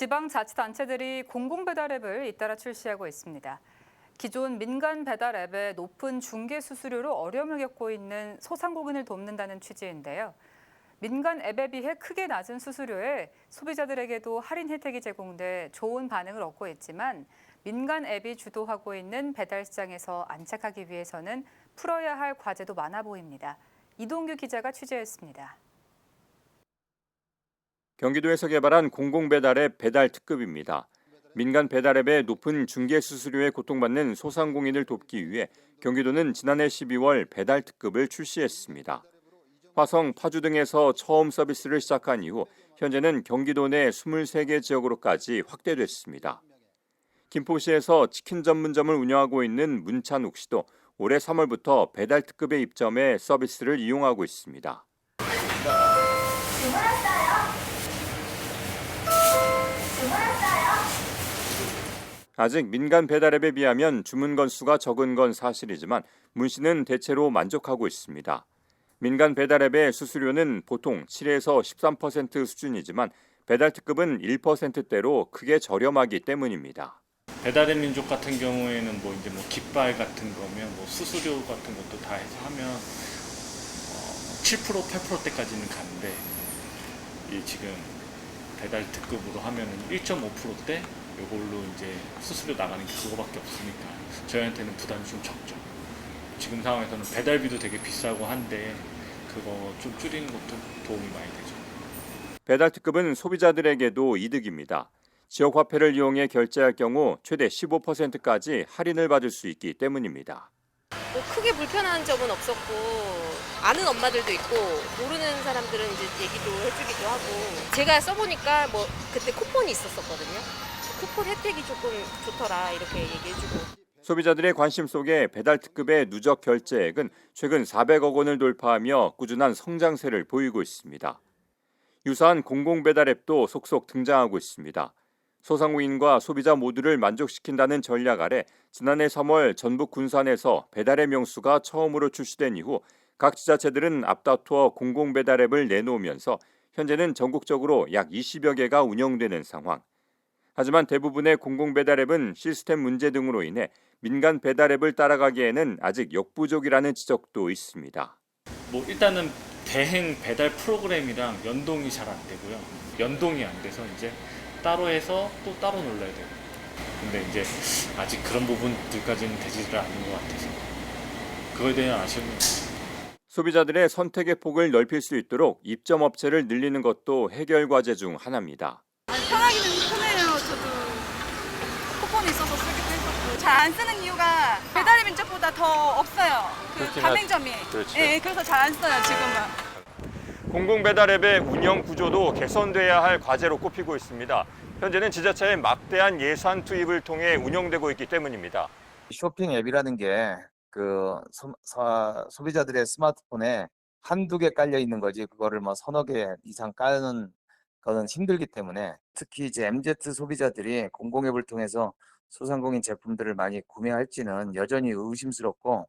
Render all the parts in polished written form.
지방자치단체들이 공공배달 앱을 잇따라 출시하고 있습니다. 기존 민간 배달 앱의 높은 중개 수수료로 어려움을 겪고 있는 소상공인을 돕는다는 취지인데요. 민간 앱에 비해 크게 낮은 수수료에 소비자들에게도 할인 혜택이 제공돼 좋은 반응을 얻고 있지만 민간 앱이 주도하고 있는 배달 시장에서 안착하기 위해서는 풀어야 할 과제도 많아 보입니다. 이동규 기자가 취재했습니다. 경기도에서 개발한 공공배달앱 배달특급입니다. 민간 배달앱의 높은 중개 수수료에 고통받는 소상공인을 돕기 위해 경기도는 지난해 12월 배달특급을 출시했습니다. 화성, 파주 등에서 처음 서비스를 시작한 이후 현재는 경기도 내 23개 지역으로까지 확대됐습니다. 김포시에서 치킨 전문점을 운영하고 있는 문찬욱 씨도 올해 3월부터 배달특급에 입점해 서비스를 이용하고 있습니다. 아직 민간 배달앱에 비하면 주문 건수가 적은 건 사실이지만 문 씨는 대체로 만족하고 있습니다. 민간 배달앱의 수수료는 보통 7에서 13% 수준이지만 배달특급은 1%대로 크게 저렴하기 때문입니다. 배달의 민족 같은 경우에는 뭐 깃발 같은 거면 수수료 같은 것도 다 해서 하면 7% 8%대까지는 가는데 지금 배달특급으로 하면은 1.5%대 이걸로 이제 수수료 나가는 게 그거밖에 없으니까 저희한테는 부담이 좀 적죠. 지금 상황에서는 배달비도 되게 비싸고 한데 그거 좀 줄이는 것도 도움이 많이 되죠. 배달특급은 소비자들에게도 이득입니다. 지역 화폐를 이용해 결제할 경우 최대 15%까지 할인을 받을 수 있기 때문입니다. 크게 불편한 점은 없었고 아는 엄마들도 있고 모르는 사람들은 이제 얘기도 해주기도 하고 제가 써보니까 그때 쿠폰이 있었거든요. 쿠폰 혜택이 조금 좋더라 이렇게 얘기해주고. 소비자들의 관심 속에 배달특급의 누적 결제액은 최근 400억 원을 돌파하며 꾸준한 성장세를 보이고 있습니다. 유사한 공공배달앱도 속속 등장하고 있습니다. 소상공인과 소비자 모두를 만족시킨다는 전략 아래 지난해 3월 전북 군산에서 배달의 명수가 처음으로 출시된 이후 각 지자체들은 앞다투어 공공배달앱을 내놓으면서 현재는 전국적으로 약 20여 개가 운영되는 상황. 하지만 대부분의 공공배달앱은 시스템 문제 등으로 인해 민간 배달앱을 따라가기에는 아직 역부족이라는 지적도 있습니다. 일단은 대행 배달 프로그램이랑 연동이 잘 안 되고요. 연동이 안 돼서 이제 따로 해서 또 따로 놀라야 돼요. 근데 이제 아직 그런 부분들까지는 되지를 않는 것 같아서 그거에 대한 아쉬움이 있습니다. 소비자들의 선택의 폭을 넓힐 수 있도록 입점 업체를 늘리는 것도 해결 과제 중 하나입니다. 편하기는 편해요. 저도 쿠폰이 있어서 쓰기도 했었고 잘 안 쓰는 이유가 배달의 민족보다 더 없어요. 가맹점이. 그렇죠. 네, 그래서 잘 안 써요 지금은. 공공배달앱의 운영 구조도 개선돼야 할 과제로 꼽히고 있습니다. 현재는 지자체의 막대한 예산 투입을 통해 운영되고 있기 때문입니다. 쇼핑 앱이라는 게 소비자들의 스마트폰에 한두 개 깔려 있는 거지 그거를 서너 개 이상 까는 거는 힘들기 때문에 특히 이제 MZ 소비자들이 공공앱을 통해서 소상공인 제품들을 많이 구매할지는 여전히 의심스럽고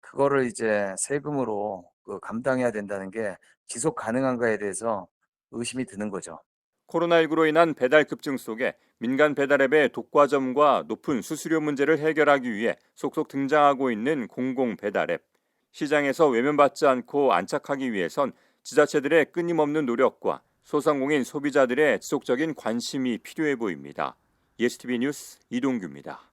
그거를 이제 세금으로 감당해야 된다는 게 지속 가능한가에 대해서 의심이 드는 거죠. 코로나19로 인한 배달 급증 속에 민간 배달앱의 독과점과 높은 수수료 문제를 해결하기 위해 속속 등장하고 있는 공공배달앱. 시장에서 외면받지 않고 안착하기 위해선 지자체들의 끊임없는 노력과 소상공인 소비자들의 지속적인 관심이 필요해 보입니다. 예스티비 뉴스 이동규입니다.